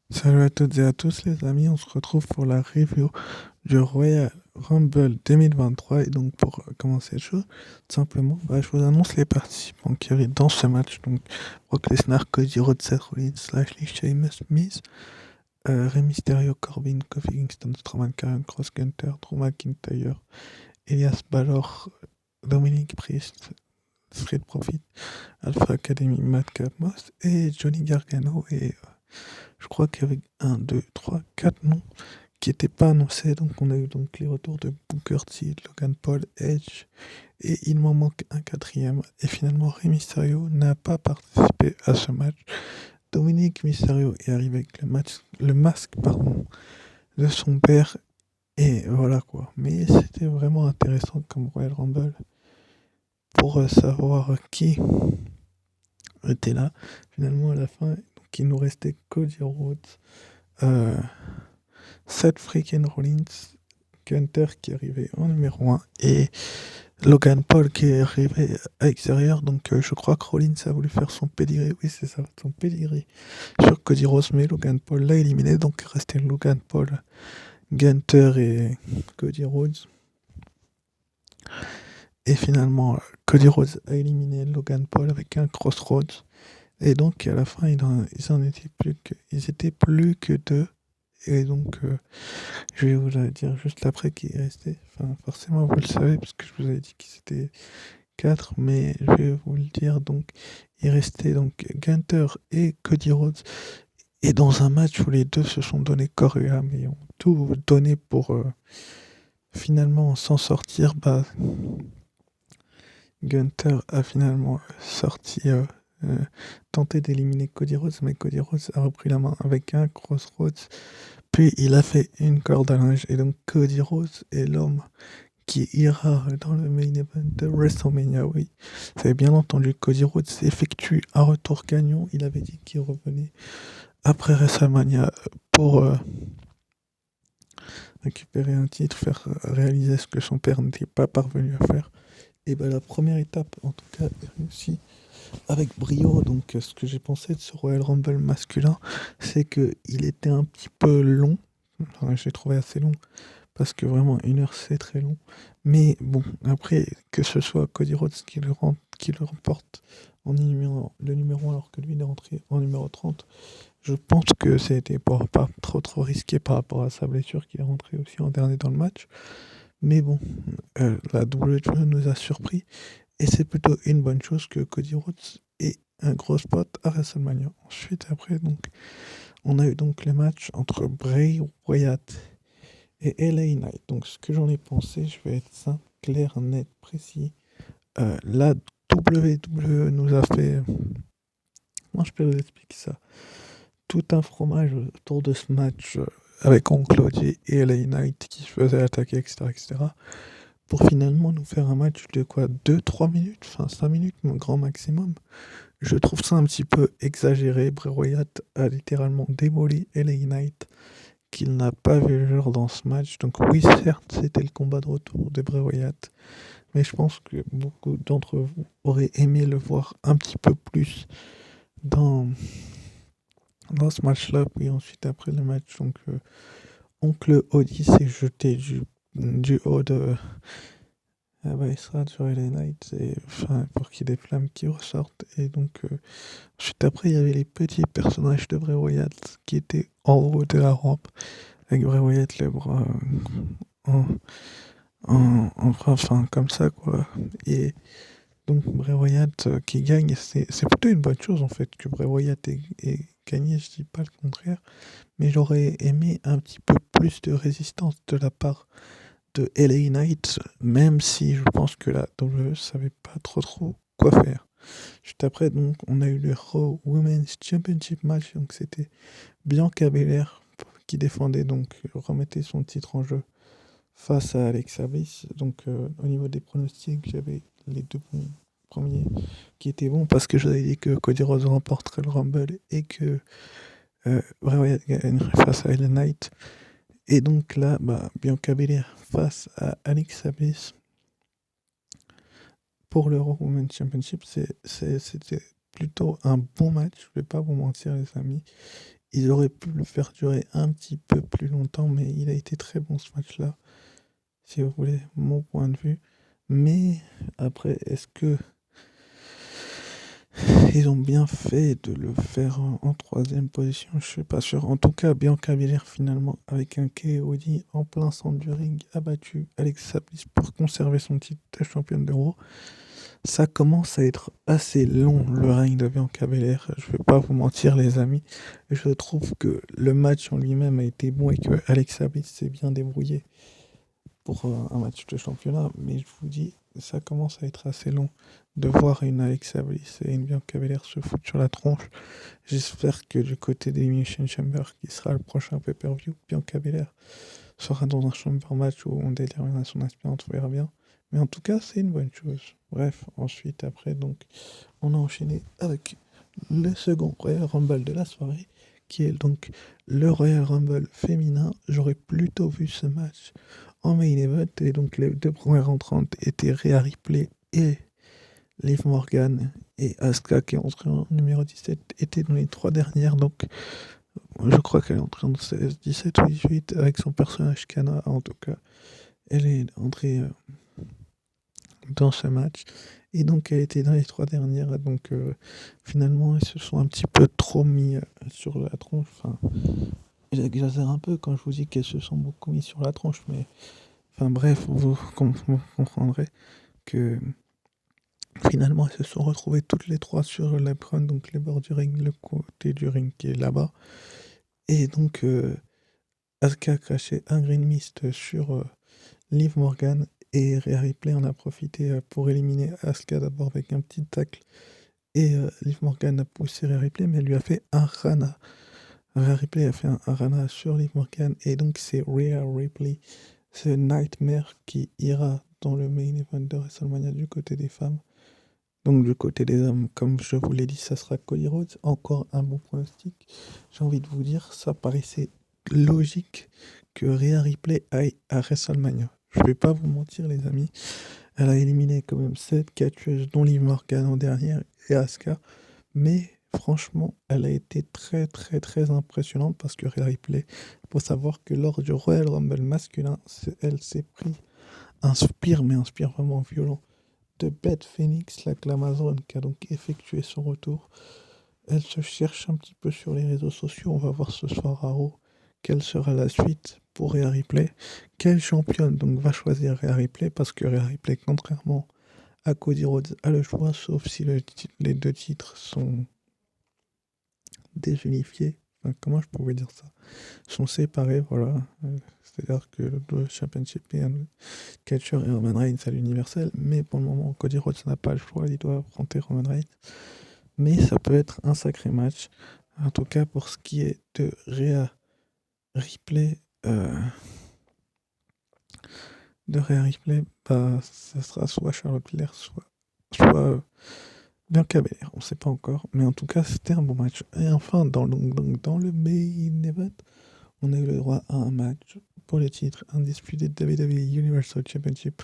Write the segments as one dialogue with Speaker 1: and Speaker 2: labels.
Speaker 1: Salut à toutes et à tous les amis, on se retrouve pour la review du Royal Rumble 2023 et donc pour commencer le show, tout simplement, je vous annonce les participants qui arrivent dans ce match, donc Brock Lesnar, Cody Rhodes, Seth Rollins, Lashley, Sheamus, Miz, Rey Mysterio, Corbin, Kofi Kingston, Strowman, Karrion Kross, Gunther, Drew McIntyre, Elias Balor, Dominic Priest, Street Profit, Alpha Academy, Madcap Moss et Johnny Gargano et je crois qu'avec un 2 3 4 noms qui n'étaient pas annoncés. Donc on a eu donc les retours de Booker T, Logan Paul, Edge, et il m'en manque un quatrième. Et finalement, Rey Mysterio n'a pas participé à ce match. Dominique Mysterio est arrivé avec le masque de son père. Et voilà quoi. Mais c'était vraiment intéressant comme Royal Rumble pour savoir qui était là. Finalement, à la fin, donc, il nous restait Cody Rhodes, euh, Seth freaking Rollins, Gunther qui est arrivé en numéro 1 et Logan Paul qui est arrivé à l'extérieur. Donc je crois que Rollins a voulu faire son pedigree. Oui, c'est ça, son pedigree sur Cody Rhodes, mais Logan Paul l'a éliminé. Donc il restait Logan Paul, Gunther et Cody Rhodes. Et finalement, Cody Rhodes a éliminé Logan Paul avec un Crossroads. Et donc à la fin, ils étaient plus que deux. Et donc, je vais vous le dire juste après qui est resté. Enfin, forcément, vous le savez, parce que je vous avais dit qu'ils étaient 4, mais je vais vous le dire. Donc, il restait donc Gunther et Cody Rhodes. Et dans un match où les deux se sont donné corps et âme et ont tout donné pour finalement s'en sortir, Gunther a finalement euh, tenté d'éliminer Cody Rhodes, mais Cody Rhodes a repris la main avec un Crossroads. Puis il a fait une corde à linge. Et donc Cody Rhodes est l'homme qui ira dans le main event de WrestleMania, oui. Vous avez bien entendu, Cody Rhodes effectue un retour gagnant. Il avait dit qu'il revenait après WrestleMania pour récupérer un titre, faire réaliser ce que son père n'était pas parvenu à faire. Et la première étape, en tout cas, est réussie avec brio. Donc ce que j'ai pensé de ce Royal Rumble masculin, c'est qu'il était un petit peu long. Enfin, je l'ai trouvé assez long parce que vraiment 1 heure c'est très long. Mais bon, après, que ce soit Cody Rhodes qui le remporte le numéro 1 alors que lui il est rentré en numéro 30, je pense que c'était pas trop risqué par rapport à sa blessure qui est rentré aussi en dernier dans le match. Mais bon, la WWE nous a surpris et c'est plutôt une bonne chose que Cody Rhodes ait un gros spot à WrestleMania. Ensuite, après, donc, on a eu donc les matchs entre Bray Wyatt et LA Knight. Donc, ce que j'en ai pensé, je vais être simple, clair, net, précis. La WWE nous a fait. Comment je peux vous expliquer ça? Tout un fromage autour de ce match avec Oncle OG et LA Knight qui se faisait attaquer, etc., etc. Pour finalement nous faire un match de quoi 2 3 minutes, enfin 5 minutes, mon grand maximum. Je trouve ça un petit peu exagéré. Bray Wyatt a littéralement démoli LA Knight qu'il n'a pas vu le jour dans ce match. Donc oui, certes, c'était le combat de retour de Bray Wyatt, mais je pense que beaucoup d'entre vous auraient aimé le voir un petit peu plus dans, dans ce match-là. Puis ensuite, après le match, donc Oncle Audi s'est jeté du haut de il sera sur LA Knight et, enfin, pour qu'il y ait des flammes qui ressortent. Et donc, ensuite, après, il y avait les petits personnages de Bray Wyatt qui étaient en haut de la rampe, avec Bray Wyatt les bras en, enfin, comme ça, quoi. Et donc, Bray Wyatt qui gagne, c'est plutôt une bonne chose, en fait, que Bray Wyatt ait gagné, je dis pas le contraire, mais j'aurais aimé un petit peu plus de résistance de la part de LA Knight, même si je pense que la WWE savait pas trop quoi faire. Juste après, donc, on a eu le Raw Women's Championship match, donc c'était Bianca Belair qui défendait, donc remettait son titre en jeu face à Alexa Bliss. Donc au niveau des pronostics, j'avais les deux premiers qui étaient bons parce que je vous avais dit que Cody Rhodes remporterait le Rumble et que Bray Wyatt gagnerait face à LA Knight. Et donc là, Bianca Belair face à Alexa Bliss pour le Raw Women's Championship, c'était plutôt un bon match, je vais pas vous mentir les amis. Ils auraient pu le faire durer un petit peu plus longtemps, mais il a été très bon ce match-là, si vous voulez mon point de vue. Mais après, est-ce que ils ont bien fait de le faire en troisième position? Je suis pas sûr. En tout cas, Bianca Belair finalement, avec un KOD en plein centre du ring, a battu Alexa Bliss pour conserver son titre de championne d'Euro. Ça commence à être assez long, le règne de Bianca Belair. Je vais pas vous mentir, les amis. Je trouve que le match en lui-même a été bon et que Alexa Bliss s'est bien débrouillée pour un match de championnat. Mais je vous dis, ça commence à être assez long de voir une Alexa Bliss et une Bianca Belair se foutre sur la tronche. J'espère que du côté d'Elimination Chamber, qui sera le prochain pay-per-view, Bianca Belair sera dans un chamber match où on déterminera son aspirante, on verra bien. Mais en tout cas, c'est une bonne chose. Bref, ensuite, après, donc, on a enchaîné avec le second Royal Rumble de la soirée, qui est donc le Royal Rumble féminin. J'aurais plutôt vu ce match en main event, et donc les deux premières entrantes étaient Rhea Ripley et Liv Morgan, et Asuka, qui est entrée en numéro 17, était dans les trois dernières, donc je crois qu'elle est entrée en 16, 17 ou 18 avec son personnage Kana, en tout cas. Elle est entrée dans ce match. Et donc, elle était dans les trois dernières. Donc, finalement, ils se sont un petit peu trop mis sur la tronche. Enfin, j'exagère un peu quand je vous dis qu'elles se sont beaucoup mis sur la tronche. Mais, enfin, bref, vous comprendrez que finalement, elles se sont retrouvées toutes les trois sur l'apron, donc les bords du ring, le côté du ring qui est là-bas. Et donc, Asuka a craché un Green Mist sur Liv Morgan, et Rhea Ripley en a profité pour éliminer Asuka d'abord avec un petit tacle. Et Liv Morgan a poussé Rhea Ripley, mais elle lui a fait un Rana. Rhea Ripley a fait un Rana sur Liv Morgan, et donc c'est Rhea Ripley, ce Nightmare, qui ira dans le main event de WrestleMania du côté des femmes. Donc du côté des hommes, comme je vous l'ai dit, ça sera Cody Rhodes. Encore un bon pronostic. J'ai envie de vous dire, ça paraissait logique que Rhea Ripley aille à WrestleMania. Je vais pas vous mentir, les amis. Elle a éliminé quand même 7 catcheuses, dont Liv Morgan en dernière et Asuka. Mais franchement, elle a été très très très impressionnante, parce que Rhea Ripley, il faut savoir que lors du Royal Rumble masculin, elle s'est pris un spire, mais un spire vraiment violent, de Beth Phoenix, la Glamazone, qui a donc effectué son retour. Elle se cherche un petit peu sur les réseaux sociaux. On va voir ce soir à Raw quelle sera la suite pour Rhea Ripley. Quelle championne donc va choisir Rhea Ripley, parce que Rhea Ripley, contrairement à Cody Rhodes, a le choix, sauf si les deux titres sont désunifiés. Enfin, comment je pourrais dire ça? Sont séparés, voilà. C'est-à-dire que le Championship est un catcher et Roman Reigns à l'universel, mais pour le moment, Cody Rhodes n'a pas le choix, il doit affronter Roman Reigns. Mais ça peut être un sacré match. En tout cas, pour ce qui est de Rhea Ripley, bah, ça sera soit Charlotte Flair, soit Bianca Belair. On ne sait pas encore, mais en tout cas, c'était un bon match. Et enfin, dans le main event, on a eu le droit à un match pour les titres indisputés de WWE Universal Championship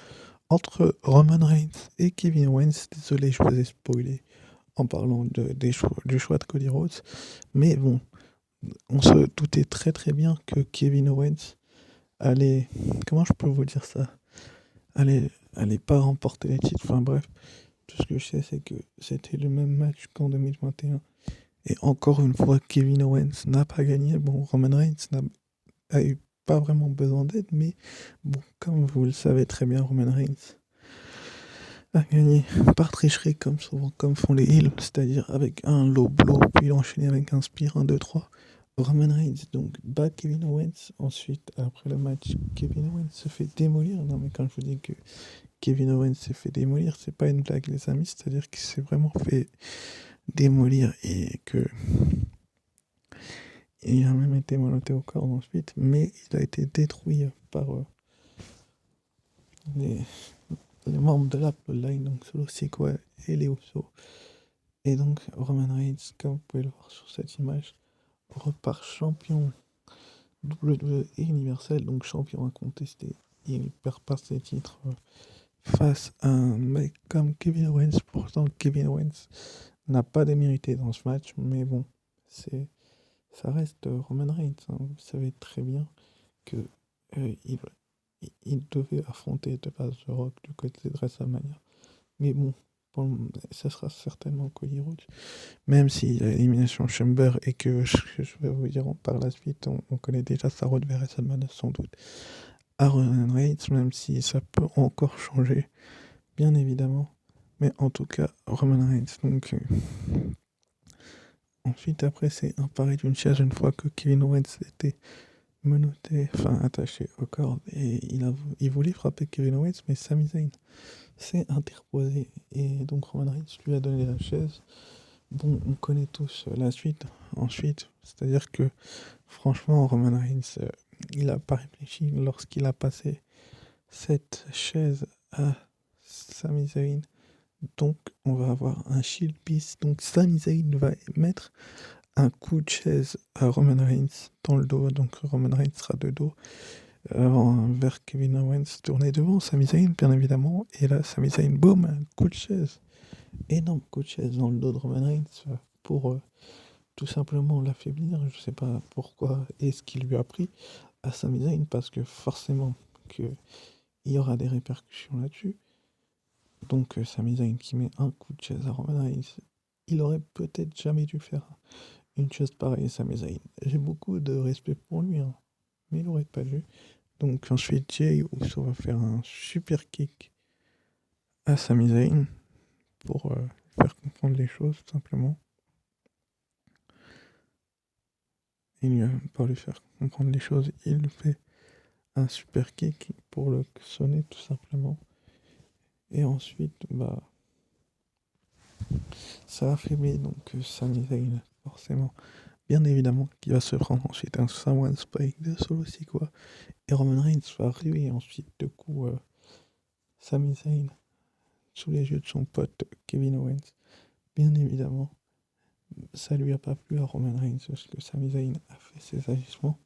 Speaker 1: entre Roman Reigns et Kevin Owens. Désolé, je vous ai spoilé en parlant du choix de Cody Rhodes. Mais bon, on se doutait très très bien que Kevin Owens allait... Comment je peux vous dire ça? Allait pas remporter les titres. Enfin bref, tout ce que je sais, c'est que c'était le même match qu'en 2021. Et encore une fois, Kevin Owens n'a pas gagné. Bon, Roman Reigns a eu pas vraiment besoin d'aide, mais bon, comme vous le savez très bien, Roman Reigns a gagné par tricherie, comme souvent, comme font les heels, c'est-à-dire avec un low blow, puis enchaîné avec un spear, 1, 2, 3. Roman Reigns donc bat Kevin Owens. Ensuite, après le match, Kevin Owens se fait démolir. Non, mais quand je vous dis que Kevin Owens s'est fait démolir, c'est pas une blague, les amis, c'est-à-dire qu'il s'est vraiment fait démolir, et que il a même été menotté au corps ensuite, mais il a été détruit par les, les membres de la Bloodline, donc Solo Sikoa et les Usos. Et donc Roman Reigns, comme vous pouvez le voir sur cette image, repart champion WWE universel, donc champion incontesté. Il perd pas ses titres face à un mec comme Kevin Owens. Pourtant, Kevin Owens n'a pas démérité dans ce match, mais bon, c'est ça reste Roman Reigns, hein. Vous savez très bien que il, il devait affronter de base The Rock du côté de WrestleMania. Mais bon, ça sera certainement Cody Rhodes. Même si l'élimination Chamber et que je vais vous dire par la suite, on connaît déjà sa route vers WrestleMania sans doute. À Roman Reigns, même si ça peut encore changer, bien évidemment. Mais en tout cas, Roman Reigns. Donc, ensuite, après, c'est un pari d'une chaise une fois que Kevin Owens était menotté, enfin attaché au corps. Et il voulait frapper Kevin Owens, mais Sami Zayn s'est interposé. Et donc, Roman Reigns lui a donné la chaise. Bon, on connaît tous la suite. Ensuite, c'est-à-dire que, franchement, Roman Reigns, il n'a pas réfléchi lorsqu'il a passé cette chaise à Sami Zayn. Donc, on va avoir un shield piece. Donc, Sami Zayn va mettre un coup de chaise à Roman Reigns dans le dos. Donc, Roman Reigns sera de dos vers Kevin Owens, tourné devant Sami Zayn, bien évidemment. Et là, Sami Zayn, boum, un coup de chaise. Énorme coup de chaise dans le dos de Roman Reigns pour tout simplement l'affaiblir. Je sais pas pourquoi et ce qu'il lui a pris à Sami Zayn, parce que forcément qu'il y aura des répercussions là-dessus. Donc Sami Zayn qui met un coup de chaise à Roman Reigns, il aurait peut-être jamais dû faire une chose pareille à Sami Zayn. J'ai beaucoup de respect pour lui, hein, mais il aurait pas dû. Donc ensuite Jey Uso va faire un super kick à Sami Zayn pour faire comprendre les choses tout simplement. Pour lui faire comprendre les choses, il fait un super kick pour le sonner tout simplement. Et ensuite, ça affaiblit donc Sami Zayn, forcément. Bien évidemment, qui va se prendre ensuite un Samoan Spike de Solo Sikoa. Et Roman Reigns va ruer ensuite de coup Sami Zayn sous les yeux de son pote Kevin Owens. Bien évidemment, ça lui a pas plu à Roman Reigns parce que Sami Zayn a fait ses agissements.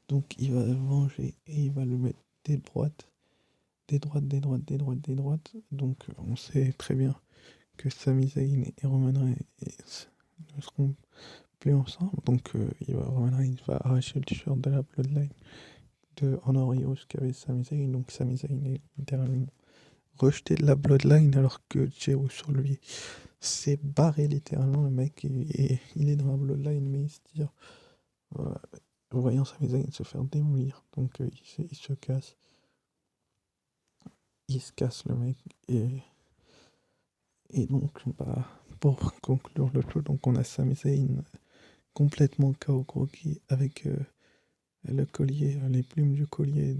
Speaker 1: Donc il va venger et il va le mettre des droites. Des droites, des droites, des droites, des droites. Donc on sait très bien que Sami Zayn et Roman Reigns ne seront plus ensemble. Donc Roman Reigns va arracher le t-shirt de la Bloodline de Honor Heroes qu'avait Sami Zayn. Donc Sami Zayn est littéralement rejeté de la Bloodline alors que Jey Uso lui s'est barré littéralement. Le mec il est dans la Bloodline mais il se tire. Voyant Sami Zayn se faire démolir. Donc il se casse. Il se casse le mec et donc pour conclure le tout, donc on a Sami Zayn complètement KO croquis avec le collier, les plumes du collier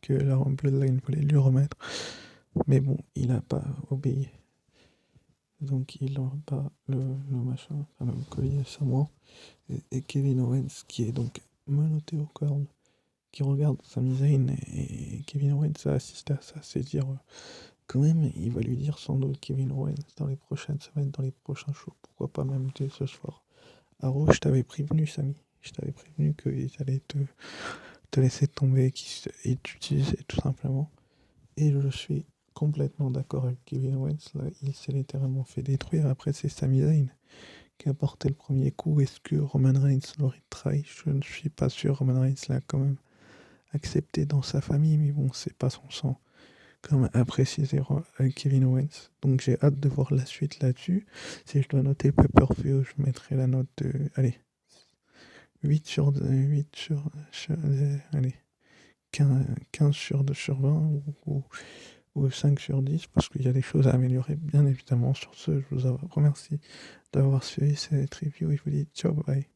Speaker 1: que la Bloodline voulait lui remettre. Mais bon, il n'a pas obéi. Donc il n'aura pas le machin, enfin, le collier samoan. Et Kevin Owens qui est donc menotté aux cordes, qui regarde Sami Zayn et Kevin Owens a assisté à ça, c'est dire quand même, il va lui dire sans doute Kevin Owens dans les prochaines semaines, dans les prochains shows, pourquoi pas même dès ce soir. Raw, je t'avais prévenu, Sami. Je t'avais prévenu qu'ils allaient te laisser tomber et t'utiliser tout simplement. Et je suis complètement d'accord avec Kevin Owens. Là, il s'est littéralement fait détruire. Après, c'est Sami Zayn qui a porté le premier coup. Est-ce que Roman Reigns l'aurait trahi? Je ne suis pas sûr. Roman Reigns l'a quand même accepté dans sa famille, mais bon, c'est pas son sang. Comme a précisé Kevin Owens. Donc j'ai hâte de voir la suite là-dessus. Si je dois noter Pay-Per-View, je mettrai la note de... Allez, 8 sur 8 allez, 15 sur 20 ou 5 sur 10 parce qu'il y a des choses à améliorer bien évidemment. Sur ce, je vous remercie d'avoir suivi cette review et je vous dis ciao, bye.